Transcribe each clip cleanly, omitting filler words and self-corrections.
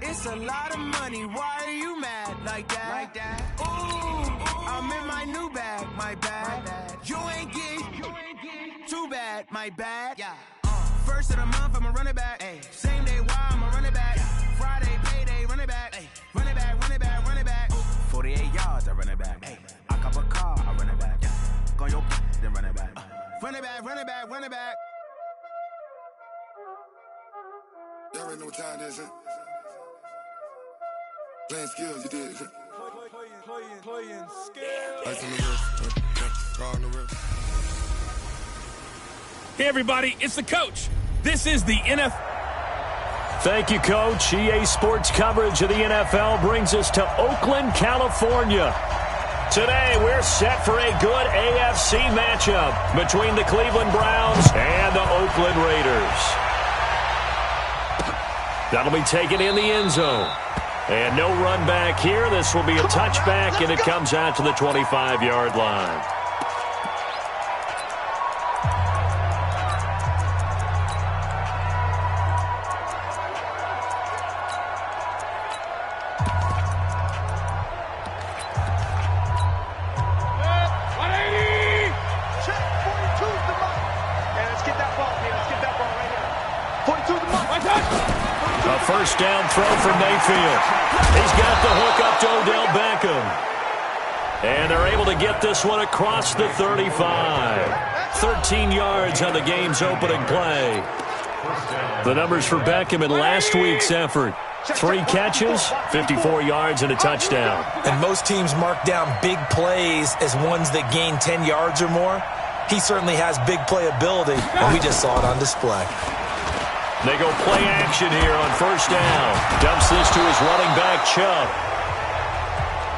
It's a lot of money, why are you mad like that? Ooh, I'm in my new bag, my bad. You ain't get too bad, my bad. First of the month, I'ma run it back. Same day, why I'ma run it back. Friday, payday, run it back. Run it back, run it back, run it back. 48 yards, I run it back. I cop a car, I run it back. Go your then run it back. Run it back, run it back, run it back. Y'all already know what time it is, huh? Playing skills, you did. Playing skills. Ice on the wrist, car on the wrist. Hey, everybody, it's the coach. This is the NFL. Thank you, Coach. EA Sports coverage of the NFL brings us to Oakland, California. Today, we're set for a good AFC matchup between the Cleveland Browns and the Oakland Raiders. That'll be taken in the end zone. And no run back here. This will be a touchback, and it comes out to the 25-yard line. A first down throw for Mayfield. He's got the hook up to Odell Beckham. And they're able to get this one across the 35. 13 yards on the game's opening play. The numbers for Beckham in last week's effort. 3 catches, 54 yards, and a touchdown. And most teams mark down big plays as ones that gain 10 yards or more. He certainly has big playability, and we just saw it on display. They go play action here on first down. Dumps this to his running back, Chubb.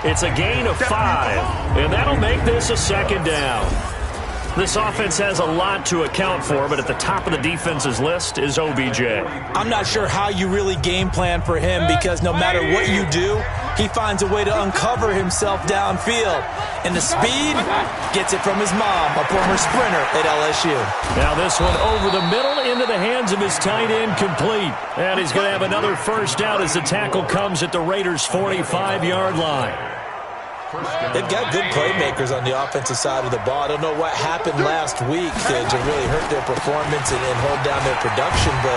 It's a gain of 5, and that'll make this a second down. This offense has a lot to account for, but at the top of the defense's list is OBJ. I'm not sure how you really game plan for him because no matter what you do, he finds a way to uncover himself downfield. And the speed gets it from his mom, a former sprinter at LSU. Now this one over the middle into the hands of his tight end, complete. And he's going to have another first down as the tackle comes at the Raiders' 45-yard line. They've got good playmakers on the offensive side of the ball. I don't know what happened last week to really hurt their performance and hold down their production, but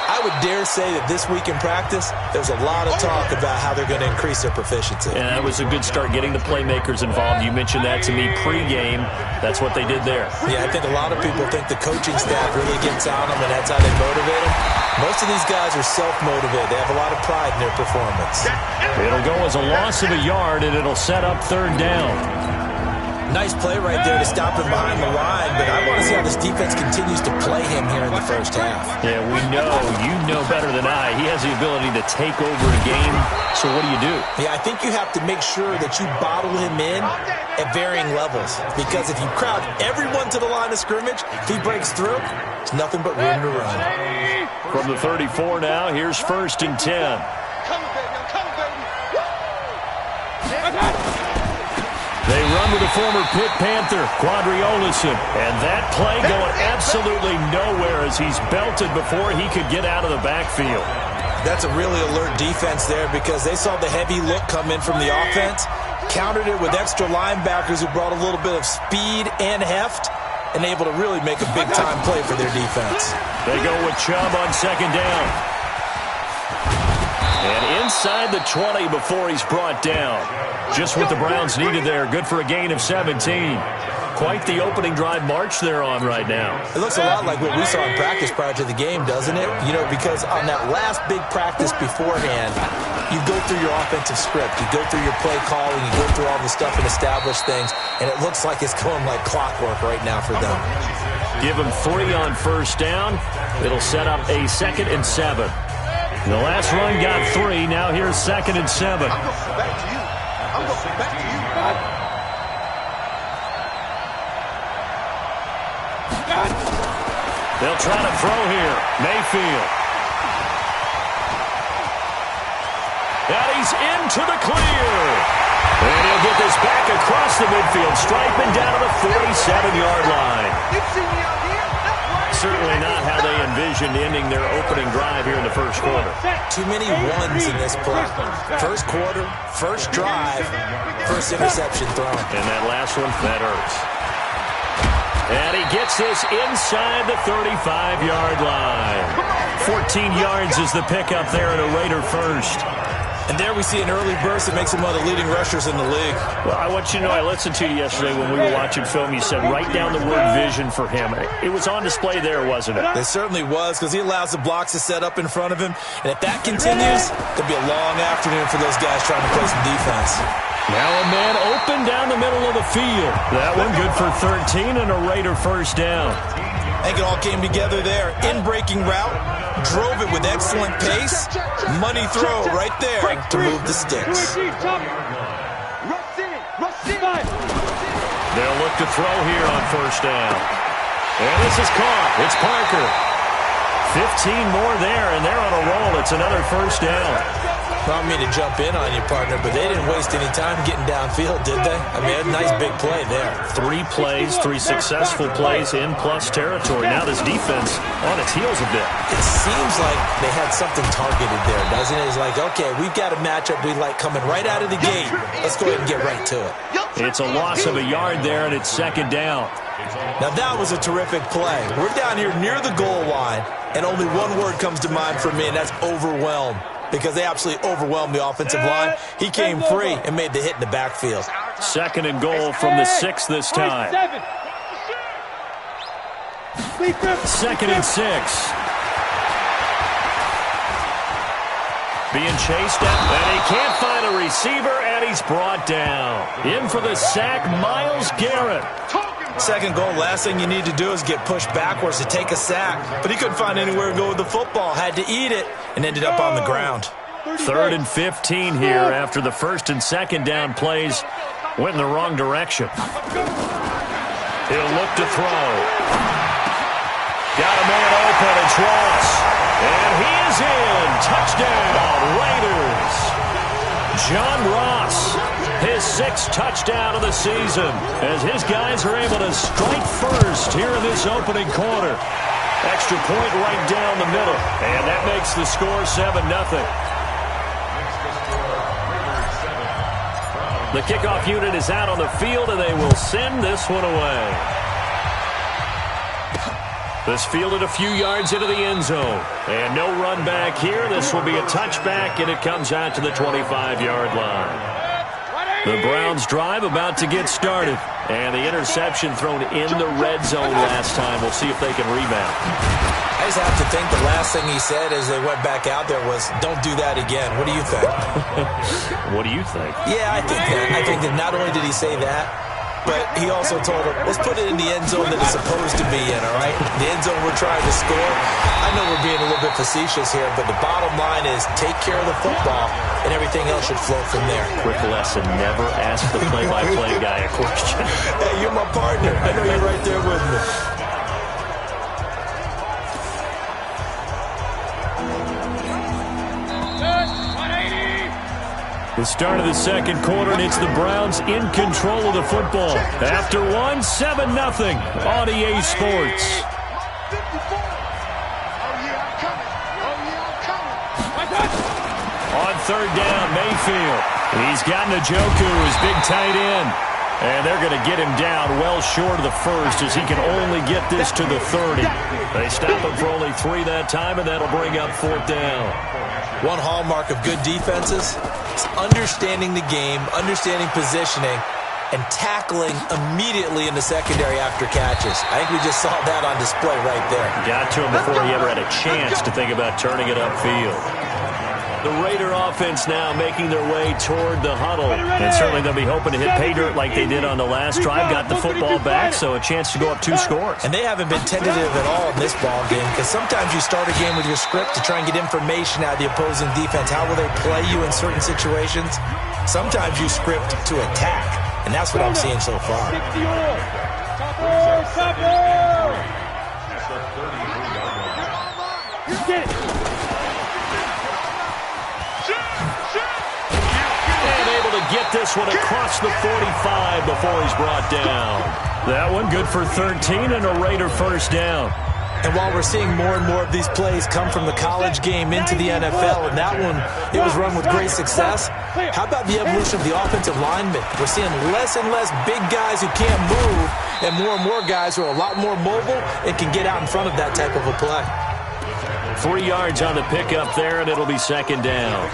I would dare say that this week in practice, there's a lot of talk about how they're going to increase their proficiency. And that was a good start, getting the playmakers involved. You mentioned that to me pregame. That's what they did there. Yeah, I think a lot of people think the coaching staff really gets on them, and that's how they motivate them. Most of these guys are self-motivated. They have a lot of pride in their performance. It'll go as a loss of a yard, and it'll set up third down. Nice play right there to stop him behind the line, but I want to see how this defense continues to play him here in the first half. Yeah, we know. You know better than I. He has the ability to take over a game, so what do? Yeah, I think you have to make sure that you bottle him in at varying levels, because if you crowd everyone to the line of scrimmage, if he breaks through, there's nothing but room to run. From the 34 now, here's 1st and 10. They run with the former Pitt Panther, Quadri Olison. And that play going absolutely nowhere as he's belted before he could get out of the backfield. That's a really alert defense there because they saw the heavy look come in from the offense, countered it with extra linebackers who brought a little bit of speed and heft, and able to really make a big-time play for their defense. They go with Chubb on 2nd down. And inside the 20 before he's brought down. Just what the Browns needed there. Good for a gain of 17. Quite the opening drive march they're on right now. It looks a lot like what we saw in practice prior to the game, doesn't it? You know, because on that last big practice beforehand, you go through your offensive script. You go through your play calling. You go through all the stuff and establish things. And it looks like it's going like clockwork right now for them. Give them 3 on 1st down. It'll set up a 2nd and 7. The last run got 3. Now here's 2nd and 7. I'm going back to you. I'm going back to you. They'll try to throw here. Mayfield. And he's into the clear. And he'll get this back across the midfield stripe and down to the 47-yard line. You see me out here? That's right. Certainly not how they envisioned ending their opening drive here in the first quarter. Too many ones in this play. First quarter, first drive, first interception thrown. And that last one, that hurts. And he gets this inside the 35-yard line. 14 yards is the pickup there at a Raider first. And there we see an early burst that makes him one of the leading rushers in the league. Well, I want you to know, I listened to you yesterday when we were watching film. You said write down the word vision for him. It was on display there, wasn't it? It certainly was, because he allows the blocks to set up in front of him. And if that continues, it'll be a long afternoon for those guys trying to play some defense. Now a man open down the middle of the field. That one good for 13 and a Raider first down. I think it all came together there. In-breaking route, drove it with excellent pace. Money throw right there to move the sticks. They'll look to throw here on first down. And this is caught. It's Parker. 15 more there, and they're on a roll. It's another first down. I don't mean to jump in on you, partner, but they didn't waste any time getting downfield, did they? I mean, a nice big play there. 3 plays, 3 successful plays in plus territory. Now this defense on its heels a bit. It seems like they had something targeted there, doesn't it? It's like, okay, we've got a matchup we like coming right out of the gate. Let's go ahead and get right to it. It's a loss of a yard there, and it's second down. Now that was a terrific play. We're down here near the goal line, and only one word comes to mind for me, and that's overwhelmed. Because they absolutely overwhelmed the offensive line. He came free and made the hit in the backfield. Second and goal from the 6 this time. Second and 6. Being chased at, and he can't find a receiver, and he's brought down. In for the sack, Myles Garrett. Second goal, last thing you need to do is get pushed backwards to take a sack. But he couldn't find anywhere to go with the football. Had to eat it and ended up on the ground. Third and 15 here after the first and second down plays went in the wrong direction. He'll look to throw. Got a man open. It's Ross. And he is in. Touchdown, Raiders. John Ross, his 6th touchdown of the season, as his guys are able to strike first here in this opening quarter. Extra point right down the middle, and that makes the score 7-0. The kickoff unit is out on the field, and they will send this one away. This fielded a few yards into the end zone. And no run back here. This will be a touchback, and it comes out to the 25-yard line. The Browns drive about to get started. And the interception thrown in the red zone last time. We'll see if they can rebound. I just have to think the last thing he said as they went back out there was, don't do that again. What do you think? What do you think? Yeah, I think that. I think that not only did he say that, but he also told him, let's put it in the end zone that it's supposed to be in, all right? The end zone we're trying to score. I know we're being a little bit facetious here, but the bottom line is take care of the football, and everything else should flow from there. Quick lesson, never ask the play-by-play guy a question. Hey, you're my partner. I know you're right there with me. The start of the second quarter, and it's the Browns in control of the football. After 1, 7-0 on EA Sports. On third down, Mayfield. He's got Njoku, his big tight end. And they're going to get him down well short of the first as he can only get this to the 30. They stop him for only 3 that time, and that'll bring up fourth down. One hallmark of good defenses is understanding the game, understanding positioning, and tackling immediately in the secondary after catches. I think we just saw that on display right there. Got to him before he ever had a chance to think about turning it upfield. The Raider offense now making their way toward the huddle. And certainly they'll be hoping to hit pay dirt like they did on the last drive. Got the football back, so a chance to go up 2 scores. And they haven't been tentative at all in this ball game, because sometimes you start a game with your script to try and get information out of the opposing defense. How will they play you in certain situations? Sometimes you script to attack, and that's what I'm seeing so far. Get this one across the 45 before he's brought down. That one good for 13 and a Raider first down. And while we're seeing more and more of these plays come from the college game into the NFL, and that one, it was run with great success, how about the evolution of the offensive linemen? We're seeing less and less big guys who can't move and more guys who are a lot more mobile and can get out in front of that type of a play. 3 yards on the pickup there, and it'll be second down.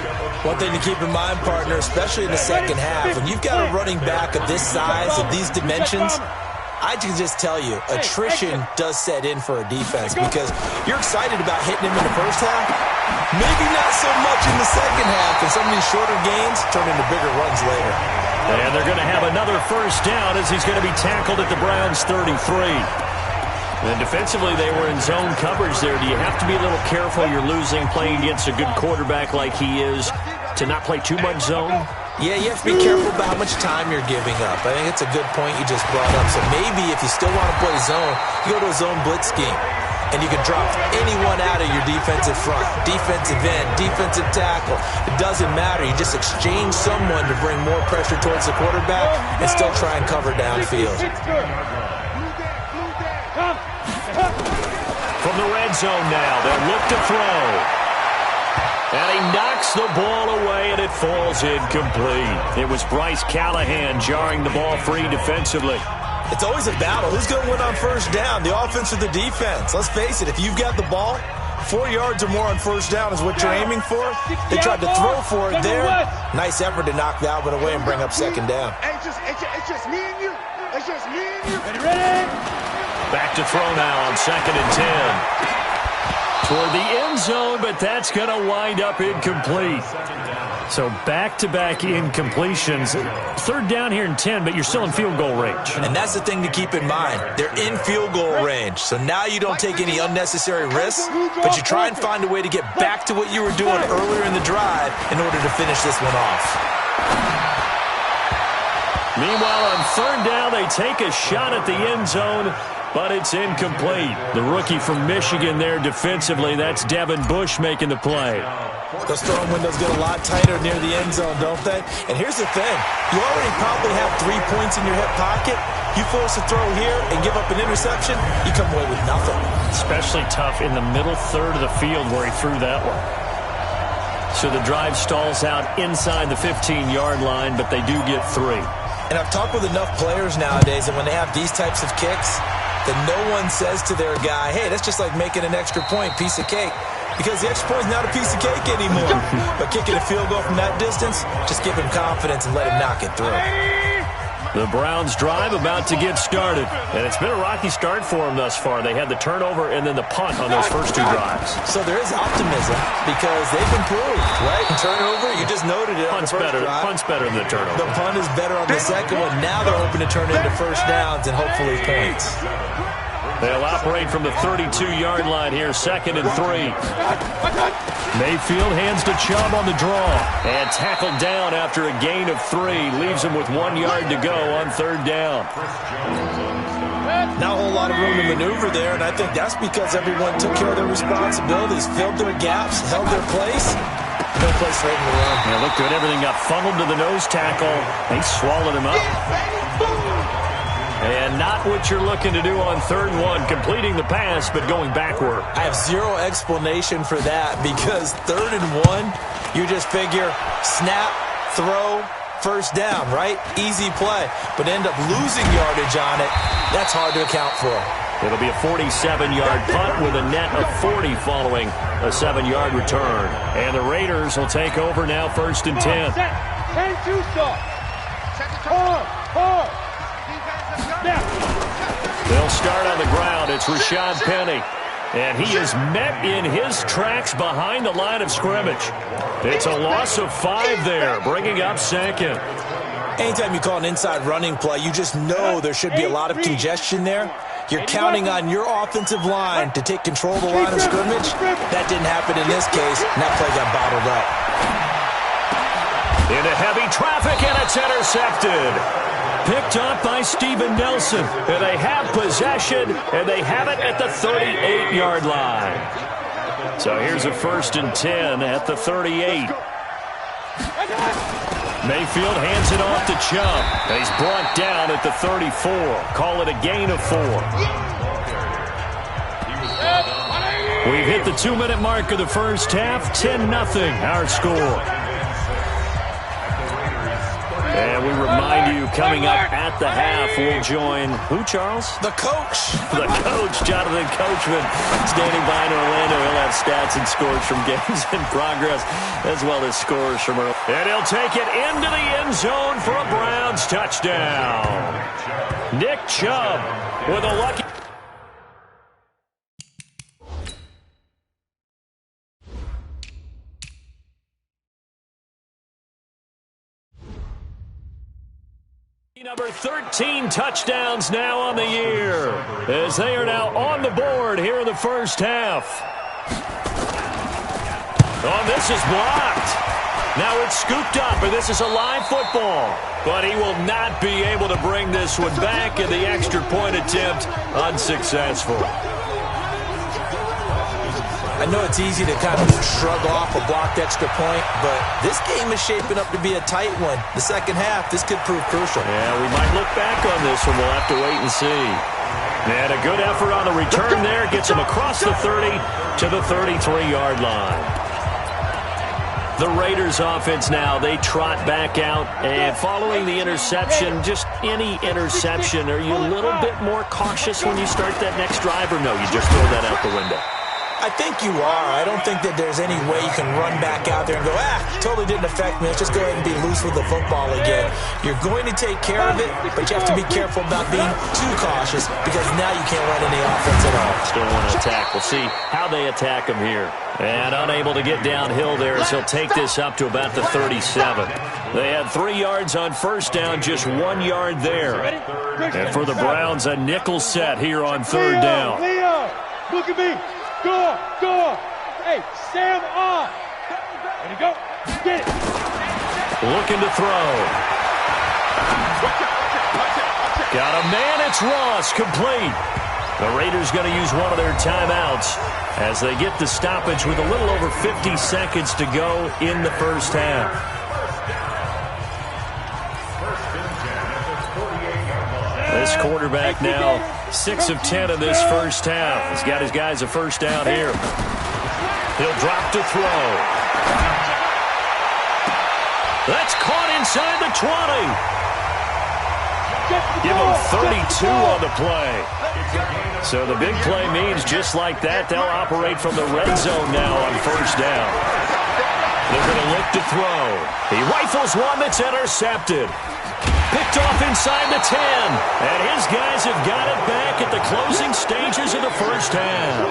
One thing to keep in mind, partner, especially in the second half, when you've got a running back of this size, of these dimensions, I can just tell you, attrition does set in for a defense because you're excited about hitting him in the first half, maybe not so much in the second half, and some of these shorter gains turn into bigger runs later. And they're going to have another first down as he's going to be tackled at the Browns' 33. And defensively, they were in zone coverage there. Do you have to be a little careful? You're losing playing against a good quarterback like he is to not play too much zone? Yeah, you have to be careful about how much time you're giving up. I think it's a good point you just brought up. So maybe if you still want to play zone, you go to a zone blitz scheme. And you can drop anyone out of your defensive front, defensive end, defensive tackle. It doesn't matter. You just exchange someone to bring more pressure towards the quarterback and still try and cover downfield. From the red zone now, they'll look to throw. And he knocks the ball away, and it falls incomplete. It was Bryce Callahan jarring the ball free defensively. It's always a battle. Who's going to win on first down, the offense or the defense? Let's face it, if you've got the ball, 4 yards or more on first down is what you're aiming for. They tried to throw for it there. Nice effort to knock that one away and bring up second down. It's just me and you. It's just me and you. Ready? Back to throw now on 2nd and 10. Toward the end zone, but that's going to wind up incomplete. So back-to-back incompletions. 3rd down here and 10, but you're still in field goal range. And that's the thing to keep in mind. They're in field goal range. So now you don't take any unnecessary risks, but you try and find a way to get back to what you were doing earlier in the drive in order to finish this one off. Meanwhile, on 3rd down, they take a shot at the end zone, but it's incomplete. The rookie from Michigan there defensively, that's Devin Bush making the play. Those throwing windows get a lot tighter near the end zone, don't they? And here's the thing. You already probably have 3 points in your hip pocket. You force a throw here and give up an interception, you come away with nothing. Especially tough in the middle third of the field where he threw that one. So the drive stalls out inside the 15-yard line, but they do get 3. And I've talked with enough players nowadays that when they have these types of kicks, that no one says to their guy, hey, that's just like making an extra point, piece of cake. Because the extra point is not a piece of cake anymore. But kicking a field goal from that distance, just give him confidence and let him knock it through. The Browns drive about to get started. And it's been a rocky start for them thus far. They had the turnover and then the punt on those first 2 drives. So there is optimism because they've improved, right? And turnover, you just noted it. Punt's better than the turnover. The punt is better on the second one. Now they're hoping to turn into first downs and hopefully points. They'll operate from the 32-yard line here, 2nd and 3. Mayfield hands to Chubb on the draw. And tackled down after a gain of 3. Leaves him with 1 yard to go on 3rd down. Not a whole lot of room to maneuver there, and I think that's because everyone took care of their responsibilities, filled their gaps, held their place. No place for him to run. Yeah, looked good. Everything got funneled to the nose tackle. They swallowed him up. And not what you're looking to do on 3rd and 1, completing the pass, but going backward. I have zero explanation for that because 3rd and 1, you just figure snap, throw, first down, right? Easy play. But end up losing yardage on it. That's hard to account for. It'll be a 47-yard punt with a net of 40 following a 7-yard return. And the Raiders will take over now, 1st and 10. 10-2 start. Hard. They'll start on the ground. It's Rashad Penny. And he is met in his tracks behind the line of scrimmage. It's a loss of 5 there, bringing up 2nd. Anytime you call an inside running play, you just know there should be a lot of congestion there. You're counting on your offensive line to take control of the line of scrimmage. That didn't happen in this case, and that play got bottled up. Into heavy traffic, and it's intercepted. Picked up by Steven Nelson. And they have possession, and they have it at the 38-yard line. So here's a 1st and 10 at the 38. Mayfield hands it off to Chubb. And he's brought down at the 34. Call it a gain of 4. We've hit the 2-minute mark of the first half. 10-0 our score. And we remind you, coming up at the half, we'll join who, Charles? The coach. The coach, Jonathan Coachman, standing by in Orlando. He'll have stats and scores from games in progress, as well as scores from early. And he'll take it into the end zone for a Browns touchdown. Nick Chubb with a lucky... Number 13 touchdowns now on the year, as they are now on the board here in the first half. Oh, this is blocked. Now it's scooped up, and this is a live football. But he will not be able to bring this one back, and the extra point attempt unsuccessful. I know it's easy to kind of shrug off a blocked extra point, but this game is shaping up to be a tight one. The second half, this could prove crucial. Yeah, we might look back on this one. We'll have to wait and see. And a good effort on the return there. Gets him across the 30 to the 33-yard line. The Raiders offense now, they trot back out. And following the interception, just any interception, are you a little bit more cautious when you start that next drive? Or no, you just throw that out the window? I think you are. I don't think that there's any way you can run back out there and go, totally didn't affect me. Let's just go ahead and be loose with the football again. You're going to take care of it, but you have to be careful about being too cautious because now you can't run any offense at all. Still want to attack. We'll see how they attack him here. And unable to get downhill there as he'll take this up to about the 37. They had 3 yards on first down, just 1 yard there. And for the Browns, a nickel set here on third down. Leo, look at me. Go. Hey, Sam on. Ready to go. Get it. Looking to throw. Got a man. It's Ross. Complete. The Raiders going to use one of their timeouts as they get the stoppage with a little over 50 seconds to go in the first half. This quarterback now 6 of 10 in this first half. He's got his guys a first down here. He'll drop to throw. That's caught inside the 20. Give him 32 on the play. So the big play means just like that, they'll operate from the red zone now on first down. They're going to look to throw. He rifles one that's intercepted. Picked off inside the 10. And his guys have got it back at the closing stages of the first half.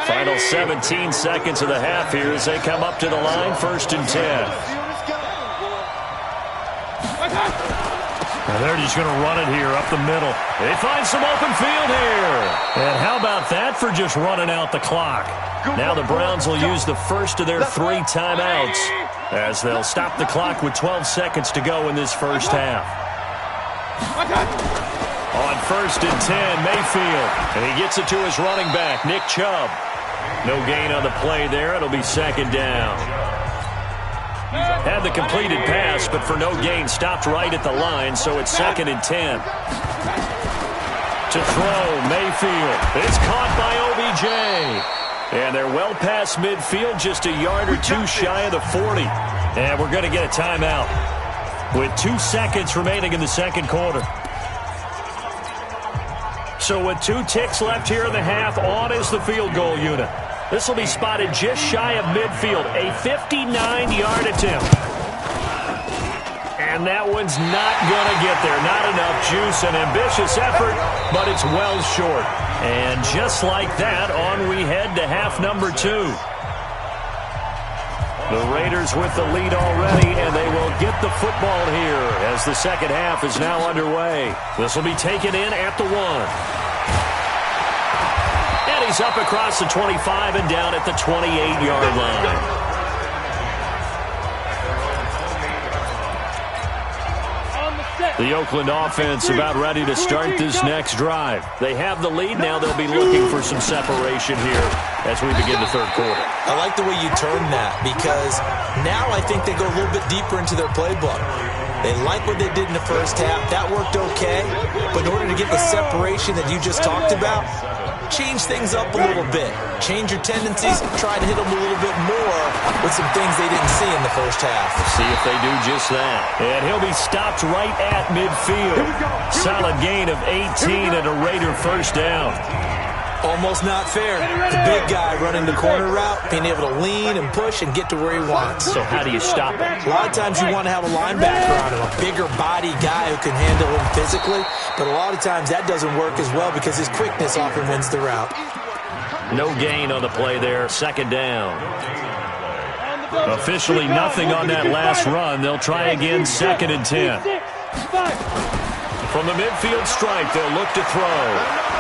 Final 17 seconds of the half here as they come up to the line, 1st and 10. And they're just going to run it here up the middle. They find some open field here. And how about that for just running out the clock? Now the Browns will use the first of their 3 timeouts as they'll stop the clock with 12 seconds to go in this first half. On 1st and 10, Mayfield. And he gets it to his running back, Nick Chubb. No gain on the play there. It'll be 2nd down. Had the completed pass, but for no gain, stopped right at the line, so it's 2nd and 10. To throw, Mayfield. It's caught by OBJ. And they're well past midfield, just a yard or 2 shy of the 40. And we're going to get a timeout with 2 seconds remaining in the second quarter. So with 2 ticks left here in the half, on is the field goal unit. This will be spotted just shy of midfield, a 59-yard attempt. And that one's not going to get there. Not enough juice, an ambitious effort, but it's well short. And just like that, on we head to half number 2. The Raiders with the lead already, and they will get the football here as the second half is now underway. This will be taken in at the 1. And he's up across the 25 and down at the 28-yard line. The Oakland offense about ready to start this next drive. They have the lead. Now they'll be looking for some separation here as we begin the third quarter. I like the way you turned that because now I think they go a little bit deeper into their playbook. They like what they did in the first half. That worked okay. But in order to get the separation that you just talked about, change things up a little bit. Change your tendencies, try to hit them a little bit more with some things they didn't see in the first half. See if they do just that. And he'll be stopped right at midfield. Solid gain of 18 and a Raider first down. Almost not fair. The big guy running the corner route, being able to lean and push and get to where he wants. So how do you stop him? A lot of times you want to have a linebacker on him, a bigger body guy who can handle him physically, but a lot of times that doesn't work as well because his quickness often wins the route. No gain on the play there, second down. Officially nothing on that last run. They'll try again, 2nd and 10. From the midfield stripe, they'll look to throw.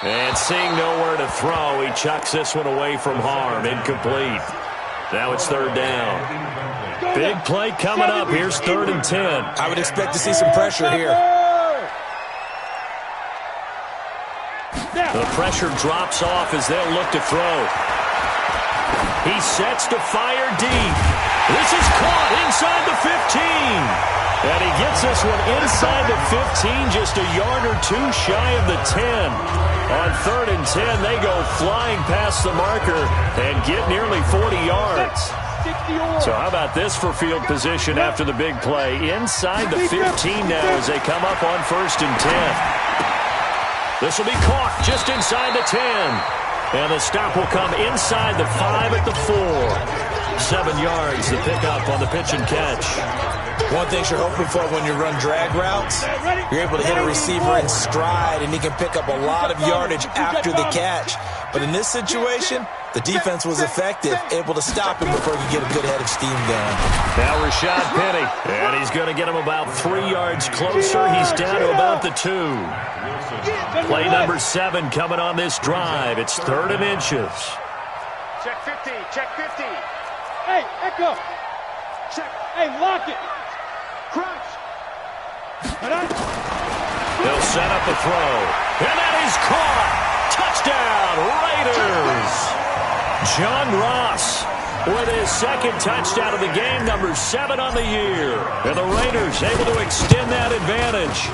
And seeing nowhere to throw, he chucks this one away from harm. Incomplete. Now it's 3rd down. Big play coming up. Here's 3rd and 10. I would expect to see some pressure here. The pressure drops off as they'll look to throw. He sets to fire deep. This is caught inside the 15. And he gets this one inside the 15, just a yard or two shy of the 10. On 3rd and 10, they go flying past the marker and get nearly 40 yards. So how about this for field position after the big play? Inside the 15 now as they come up on 1st and 10. This will be caught just inside the 10. And the stop will come inside the 5 at the 4. 7 yards to pick up on the pitch and catch. One thing you're hoping for when you run drag routes, you're able to hit a receiver in stride, and he can pick up a lot of yardage after the catch. But in this situation, the defense was effective, able to stop him before he could get a good head of steam going. Now Rashad Penny, and he's going to get him about 3 yards closer. He's down to about the 2. Play number 7 coming on this drive. It's 3rd and inches. Check 50, check 50. Hey, Echo. Check. Hey, lock it. Crunch. They'll set up the throw. And that is caught. Touchdown, Raiders. John Ross with his 2nd touchdown of the game, number 7 on the year. And the Raiders able to extend that advantage.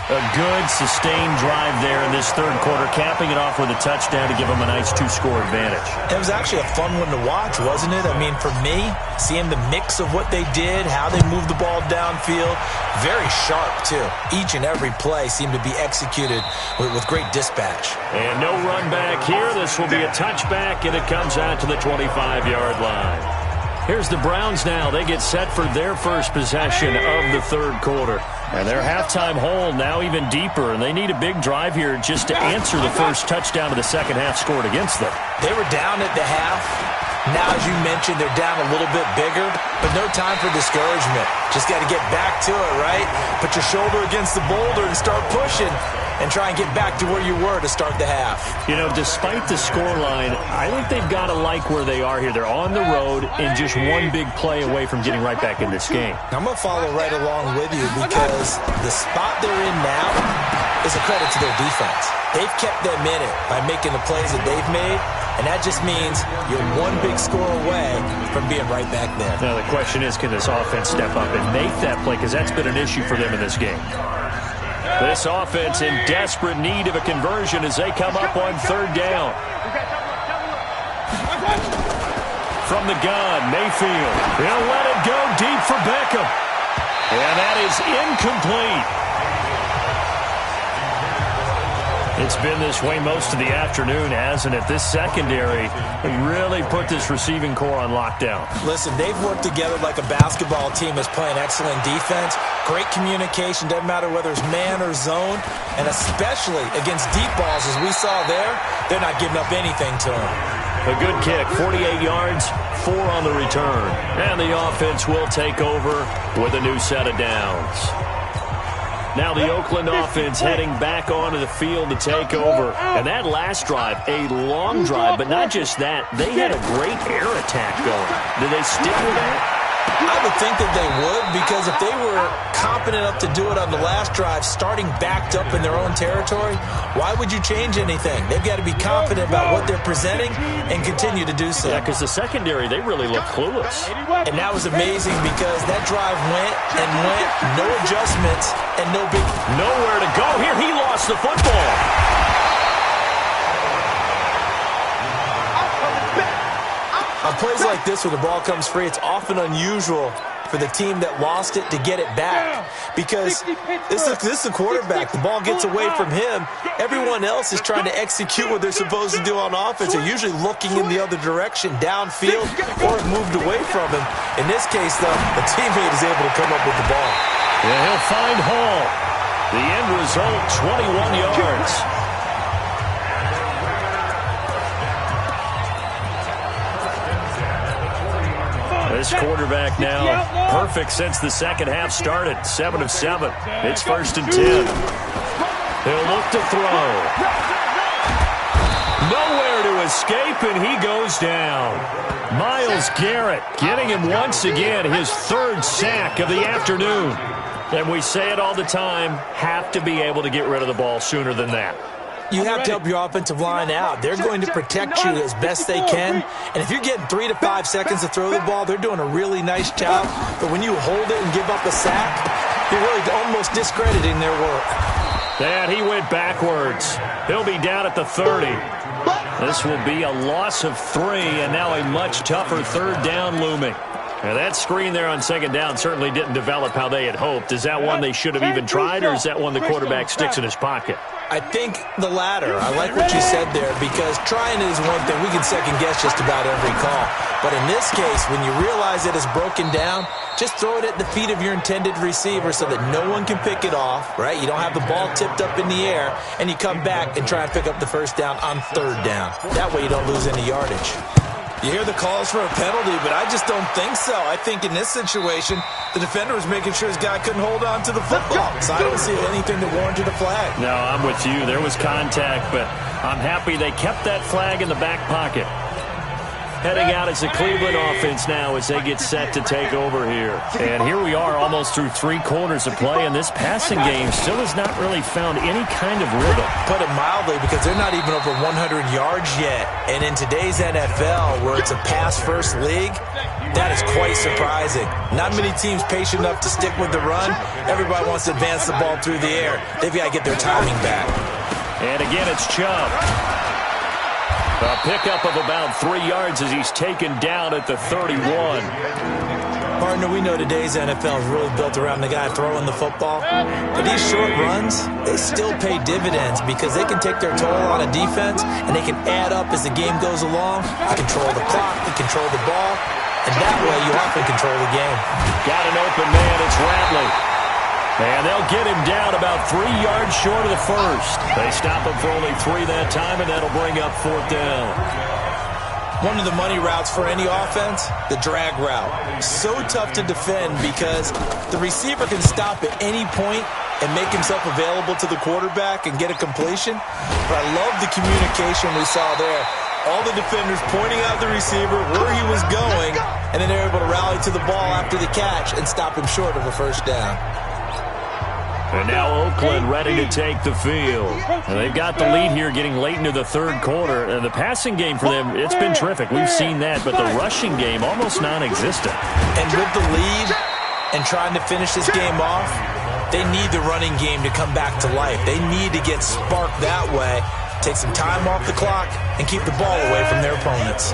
A good, sustained drive there in this 3rd quarter, capping it off with a touchdown to give them a nice 2-score advantage. It was actually a fun one to watch, wasn't it? I mean, for me, seeing the mix of what they did, how they moved the ball downfield, very sharp, too. Each and every play seemed to be executed with great dispatch. And no run back here. This will be a touchback, and it comes out to the 25-yard line. Here's the Browns now. They get set for their first possession of the 3rd quarter. And their halftime hole now even deeper, and they need a big drive here just to answer the first touchdown of the 2nd half scored against them. They were down at the half. Now, as you mentioned, they're down a little bit bigger, but no time for discouragement. Just got to get back to it, right? Put your shoulder against the boulder and start pushing and try and get back to where you were to start the half. You know, despite the scoreline, I think they've got to like where they are here. They're on the road and just one big play away from getting right back in this game. I'm going to follow right along with you because the spot they're in now is a credit to their defense. They've kept them in it by making the plays that they've made, and that just means you're one big score away from being right back there. Now, the question is, can this offense step up and make that play? Because that's been an issue for them in this game. This offense in desperate need of a conversion as they come up on 3rd down. From the gun, Mayfield. He'll let it go deep for Beckham. And that is incomplete. It's been this way most of the afternoon, hasn't it? This secondary really put this receiving core on lockdown. Listen, they've worked together like a basketball team that's playing excellent defense. Great communication, doesn't matter whether it's man or zone, and especially against deep balls, as we saw there, they're not giving up anything to them. A good kick, 48 yards, 4 on the return. And the offense will take over with a new set of downs. Now the Oakland offense heading back onto the field to take over. And that last drive, a long drive, but not just that. They had a great air attack going. Did they stick with that? I would think that they would, because if they were competent enough to do it on the last drive, starting backed up in their own territory, why would you change anything? They've got to be confident about what they're presenting and continue to do so. Yeah, because the secondary, they really look clueless. And that was amazing because that drive went and went, no adjustments, and no big... Nowhere to go here. He lost the football. On plays like this where the ball comes free, it's often unusual for the team that lost it to get it back, because this is the quarterback. The ball gets away from him. Everyone else is trying to execute what they're supposed to do on offense. They're usually looking in the other direction, downfield, or moved away from him. In this case, though, the teammate is able to come up with the ball. Yeah, he'll find Hall. The end result, 21 yards. This quarterback now perfect since the second half started. 7 of 7. It's 1st and 10. He'll look to throw. Nowhere to escape, and he goes down. Myles Garrett getting him once again, his 3rd sack of the afternoon. And we say it all the time, have to be able to get rid of the ball sooner than that. You have to help your offensive line out. They're going to protect you as best they can. And if you're getting 3 to 5 seconds to throw the ball, they're doing a really nice job. But when you hold it and give up a sack, you're really almost discrediting their work. And he went backwards. He'll be down at the 30. This will be a loss of 3, and now a much tougher 3rd down looming. And that screen there on 2nd down certainly didn't develop how they had hoped. Is that one they should have even tried, or is that one the quarterback sticks in his pocket? I think the latter. I like what you said there, because trying is one thing. We can second-guess just about every call. But in this case, when you realize it is broken down, just throw it at the feet of your intended receiver so that no one can pick it off, right? You don't have the ball tipped up in the air, and you come back and try and pick up the 1st down on 3rd down. That way you don't lose any yardage. You hear the calls for a penalty, but I just don't think so. I think in this situation, the defender was making sure his guy couldn't hold on to the football. So I don't see anything that warranted a flag. No, I'm with you. There was contact, but I'm happy they kept that flag in the back pocket. Heading out as the Cleveland offense now as they get set to take over here. And here we are almost through 3 quarters of play, and this passing game still has not really found any kind of rhythm. Put it mildly, because they're not even over 100 yards yet. And in today's NFL, where it's a pass-first league, that is quite surprising. Not many teams patient enough to stick with the run. Everybody wants to advance the ball through the air. They've got to get their timing back. And again, it's Chubb. A pickup of about 3 yards as he's taken down at the 31. Partner, we know today's NFL is really built around the guy throwing the football. But these short runs, they still pay dividends because they can take their toll on a defense, and they can add up as the game goes along. You control the clock, you control the ball, and that way you often control the game. Got an open man, it's Ratley. And they'll get him down about 3 yards short of the 1st. They stop him for only 3 that time, and that'll bring up 4th down. One of the money routes for any offense, the drag route. So tough to defend because the receiver can stop at any point and make himself available to the quarterback and get a completion. But I love the communication we saw there. All the defenders pointing out the receiver, where he was going, and then they're able to rally to the ball after the catch and stop him short of a 1st down. And now Oakland ready to take the field. And they've got the lead here getting late into the 3rd quarter. And the passing game for them, it's been terrific. We've seen that. But the rushing game, almost non-existent. And with the lead and trying to finish this game off, they need the running game to come back to life. They need to get sparked that way, take some time off the clock, and keep the ball away from their opponents.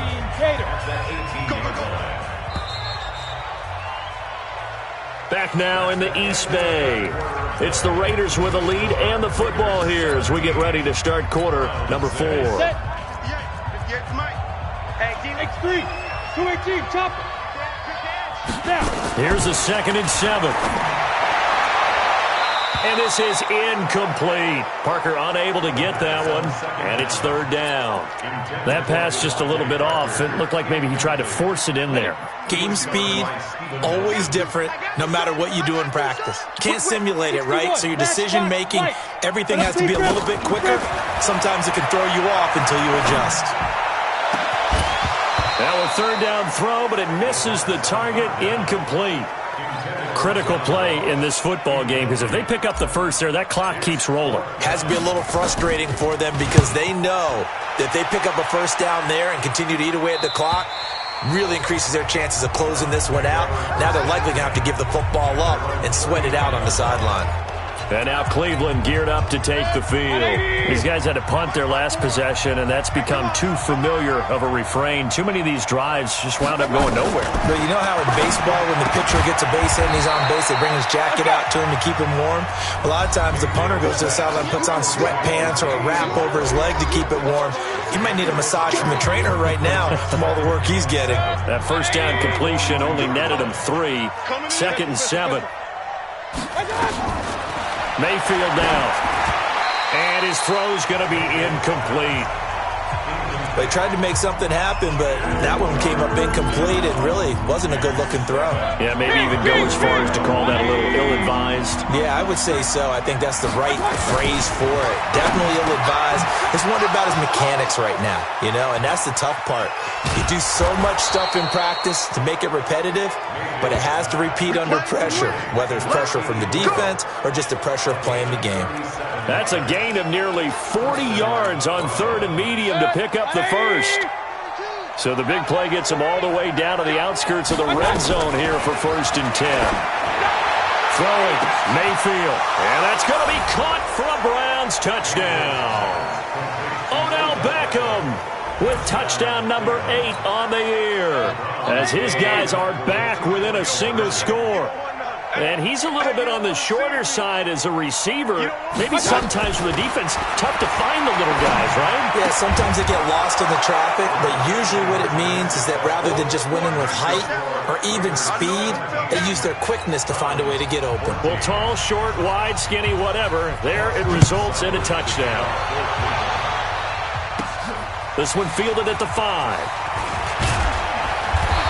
Back now in the East Bay. It's the Raiders with a lead and the football here as we get ready to start quarter number 4. X3, 218, chopper. Here's a 2nd and 7. And this is incomplete. Parker unable to get that one, and it's 3rd down. That pass just a little bit off. It looked like maybe he tried to force it in there. Game speed, always different, no matter what you do in practice. Can't simulate it, right? So your decision-making, everything has to be a little bit quicker. Sometimes it can throw you off until you adjust. Now a third down throw, but it misses the target, incomplete. Critical play in this football game, because if they pick up the first there, that clock keeps rolling. Has to be a little frustrating for them because they know that if they pick up a first down there and continue to eat away at the clock, really increases their chances of closing this one out. Now they're likely going to have to give the football up and sweat it out on the sideline. And now Cleveland geared up to take the field. These guys had to punt their last possession, and that's become too familiar of a refrain. Too many of these drives just wound up going nowhere. But you know how in baseball, when the pitcher gets a base hit and he's on base, they bring his jacket out to him to keep him warm? A lot of times the punter goes to the sideline, puts on sweatpants or a wrap over his leg to keep it warm. He might need a massage from the trainer right now from all the work he's getting. That first down completion only netted him 3. 2nd and 7. Mayfield now. And his throw's going to be incomplete. They tried to make something happen, but that one came up incomplete and really wasn't a good-looking throw. Yeah, maybe even go as far as to call that a little ill-advised. Yeah, I would say so. I think that's the right phrase for it. Definitely ill-advised. Just wonder about his mechanics right now, you know, and that's the tough part. You do so much stuff in practice to make it repetitive, but it has to repeat under pressure, whether it's pressure from the defense or just the pressure of playing the game. That's a gain of nearly 40 yards on 3rd and medium to pick up the first. So the big play gets him all the way down to the outskirts of the red zone here for 1st and 10. Throwing, Mayfield. And that's going to be caught for a Browns touchdown. Odell Beckham with touchdown number 8 on the year, as his guys are back within a single score. And he's a little bit on the shorter side as a receiver. Maybe sometimes for the defense, tough to find the little guys, right? Yeah, sometimes they get lost in the traffic, but usually what it means is that rather than just winning with height or even speed, they use their quickness to find a way to get open. Well, tall, short, wide, skinny, whatever, there it results in a touchdown. This one fielded at the 5.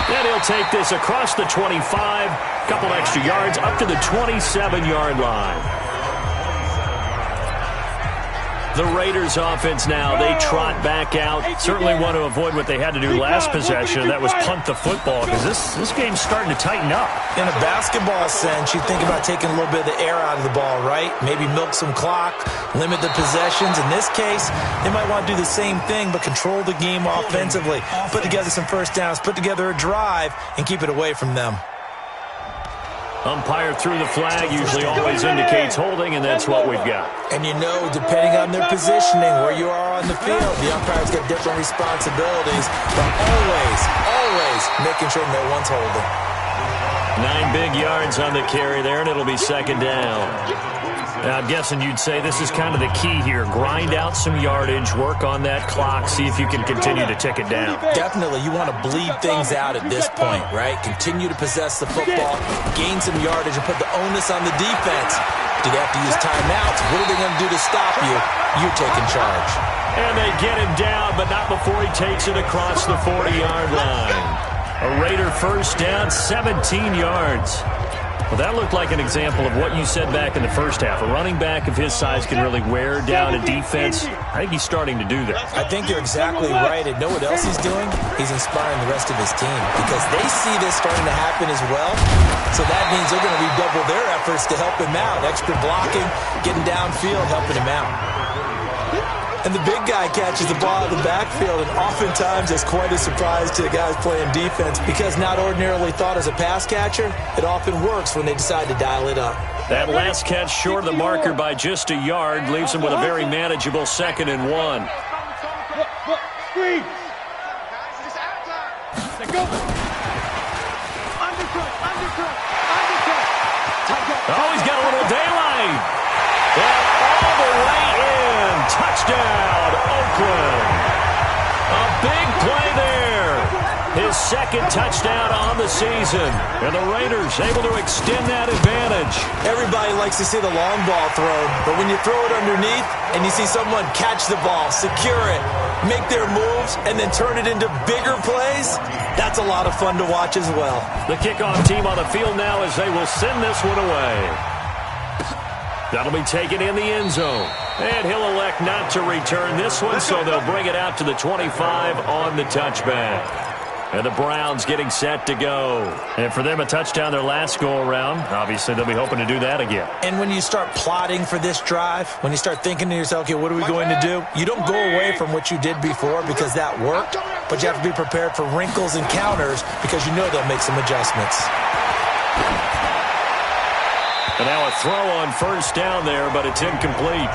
And he'll take this across the 25, couple extra yards, up to the 27-yard line. The Raiders offense now, they trot back out. Certainly want to avoid what they had to do last possession, that was punt the football, because this game's starting to tighten up. In a basketball sense, you think about taking a little bit of the air out of the ball, right? Maybe milk some clock, limit the possessions. In this case, they might want to do the same thing, but control the game offensively. Put together some first downs, put together a drive, and keep it away from them. Umpire through the flag usually always indicates holding, and that's what we've got. And you know, depending on their positioning, where you are on the field, the umpire's got different responsibilities, but always making sure no one's holding. 9 big yards on the carry there, and it'll be 2nd down. Now, I'm guessing you'd say this is kind of the key here. Grind out some yardage, work on that clock, see if you can continue to tick it down. Definitely. You want to bleed things out at this point, right? Continue to possess the football, gain some yardage, and put the onus on the defense. Do they have to use timeouts? What are they going to do to stop you? You're taking charge. And they get him down, but not before he takes it across the 40-yard line. A Raider first down, 17 yards. Well, that looked like an example of what you said back in the first half. A running back of his size can really wear down a defense. I think he's starting to do that. I think you're exactly right. And know what else he's doing? He's inspiring the rest of his team because they see this starting to happen as well. So that means they're going to redouble their efforts to help him out. Extra blocking, getting downfield, helping him out. And the big guy catches the ball out of the backfield, and oftentimes it's quite a surprise to the guys playing defense because not ordinarily thought as a pass catcher, it often works when they decide to dial it up. That last catch short of the marker by just a yard leaves him with a very manageable 2nd and 1. Screen. Go. Undercut. Oh, he's got a little daylight. And all the way in. Touchdown, Oakland. A big play there. His 2nd touchdown on the season. And the Raiders able to extend that advantage. Everybody likes to see the long ball thrown, but when you throw it underneath and you see someone catch the ball, secure it, make their moves, and then turn it into bigger plays, that's a lot of fun to watch as well. The kickoff team on the field now as they will send this one away. That'll be taken in the end zone. And he'll elect not to return this one, so they'll bring it out to the 25 on the touchback. And the Browns getting set to go. And for them, a touchdown their last go-around. Obviously, they'll be hoping to do that again. And when you start plotting for this drive, when you start thinking to yourself, okay, what are we going to do? You don't go away from what you did before because that worked, but you have to be prepared for wrinkles and counters because you know they'll make some adjustments. And now a throw on first down there, but it's incomplete.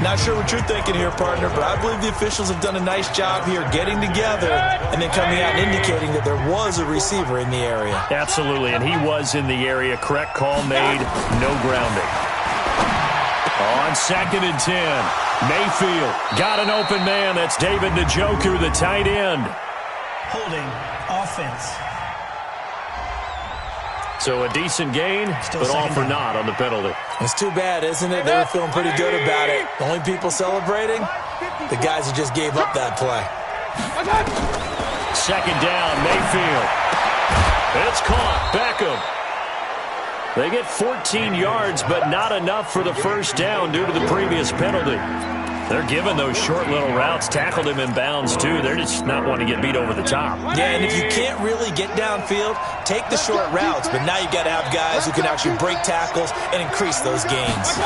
Not sure what you're thinking here, partner, but I believe the officials have done a nice job here getting together and then coming out and indicating that there was a receiver in the area. Absolutely, and he was in the area. Correct call made, no grounding. On 2nd and 10, Mayfield got an open man. That's David Njoku, the tight end. Holding offense. So a decent gain, but all for naught on the penalty. It's too bad, isn't it? They were feeling pretty good about it. The only people celebrating? The guys who just gave up that play. 2nd down, Mayfield. It's caught. Beckham. They get 14 yards, but not enough for the first down due to the previous penalty. They're giving those short little routes. Tackled him in bounds, too. They're just not wanting to get beat over the top. Yeah, and if you can't really get downfield, take the short routes. But now you've got to have guys who can actually break tackles and increase those gains.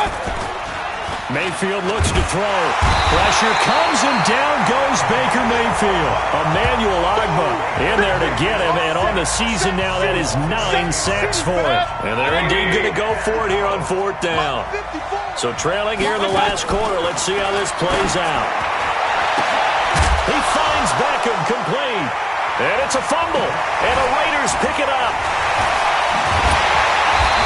Mayfield looks to throw. Pressure comes, and down goes Baker Mayfield. Emmanuel Ogbah in there to get him, and on the season now, that is 9 sacks for him. And they're indeed going to go for it here on 4th down. So trailing here in the last quarter, let's see how this plays out. He finds Beckham complete, and it's a fumble, and the Raiders pick it up.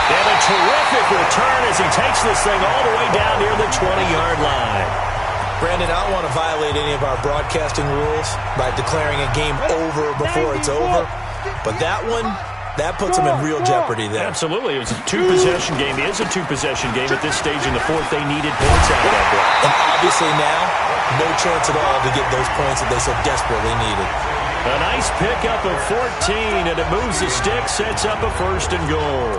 And a terrific return as he takes this thing all the way down near the 20-yard line. Brandon, I don't want to violate any of our broadcasting rules by declaring a game over before it's over. But that one, that puts them in real jeopardy there. Absolutely. It was a two-possession game. It is a two-possession game at this stage in the fourth. They needed points out of that block. And obviously now, no chance at all to get those points that they so desperately needed. A nice pickup of 14, and it moves the stick, sets up a 1st and goal.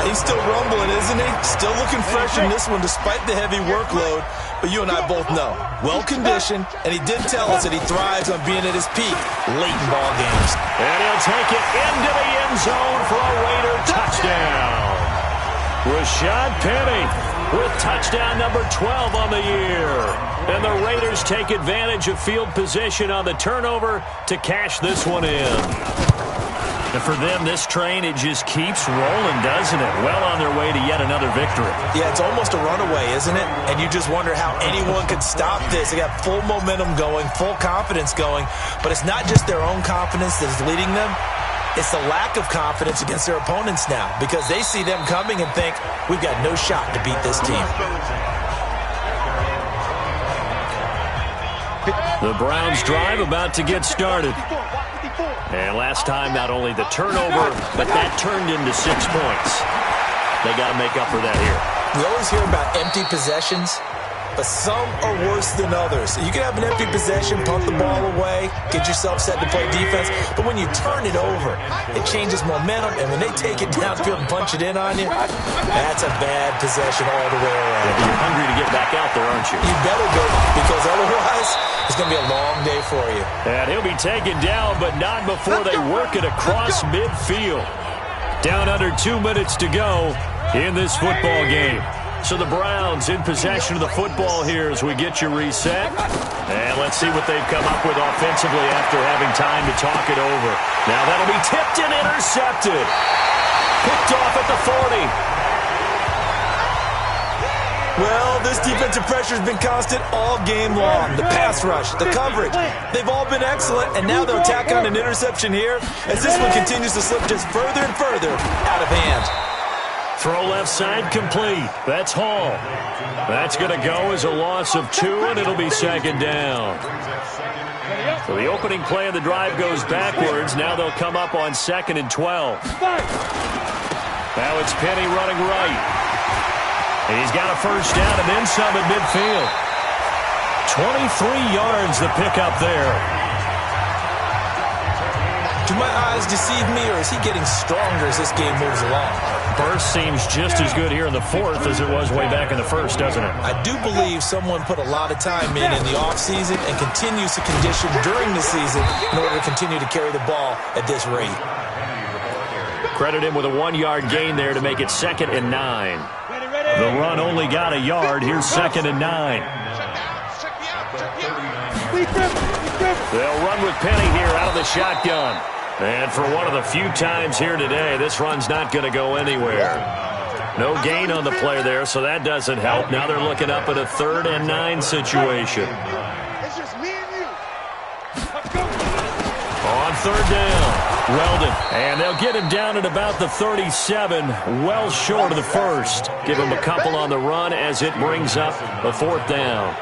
He's still rumbling, isn't he? Still looking fresh in this one despite the heavy workload. But you and I both know, well-conditioned, and he did tell us that he thrives on being at his peak late in ball games. And he'll take it into the end zone for a Raider touchdown. Rashad Penny with touchdown number 12 on the year. And the Raiders take advantage of field position on the turnover to cash this one in. And for them, this train, it just keeps rolling, doesn't it? Well on their way to yet another victory. Yeah, it's almost a runaway, isn't it? And you just wonder how anyone could stop this. They got full momentum going, full confidence going. But it's not just their own confidence that is leading them. It's the lack of confidence against their opponents now because they see them coming and think, we've got no shot to beat this team. The Browns drive about to get started. And last time, not only the turnover, but that turned into 6 points. They got to make up for that here. We always hear about empty possessions, but some are worse than others. You can have an empty possession, punt the ball away, get yourself set to play defense, but when you turn it over, it changes momentum, and when they take it downfield and punch it in on you, that's a bad possession all the way around. Yeah, you're hungry to get back out there, aren't you? You better go, because otherwise, it's going to be a long day for you. And he'll be taken down, but not before they work it across midfield. Down under 2 minutes to go in this football game. So the Browns in possession of the football here as we get you reset. And let's see what they've come up with offensively after having time to talk it over. Now that'll be tipped and intercepted. Picked off at the 40. Well, this defensive pressure has been constant all game long. The pass rush, the coverage, they've all been excellent, and now they'll tack on an interception here as this one continues to slip just further and further out of hand. Throw left side complete. That's Hall. That's going to go as a loss of 2, and it'll be 2nd down. So the opening play of the drive goes backwards. Now they'll come up on 2nd and 12. Now it's Penny running right. And he's got a first down and then some at midfield. 23 yards the pickup there. Do my eyes deceive me, or is he getting stronger as this game moves along? burst seems just as good here in the fourth as it was way back in the first, doesn't it? I do believe someone put a lot of time in the offseason and continues to condition during the season in order to continue to carry the ball at this rate. Credit him with a 1-yard gain there to make it 2nd and 9. The run only got a yard. Here's 2nd and 9. They'll run with Penny here out of the shotgun. And for one of the few times here today, this run's not going to go anywhere. No gain on the play there, so that doesn't help. Now they're looking up at a 3rd and 9 situation. On 3rd down, Weldon. And they'll get him down at about the 37, well short of the first. Give him a couple on the run as it brings up a 4th down.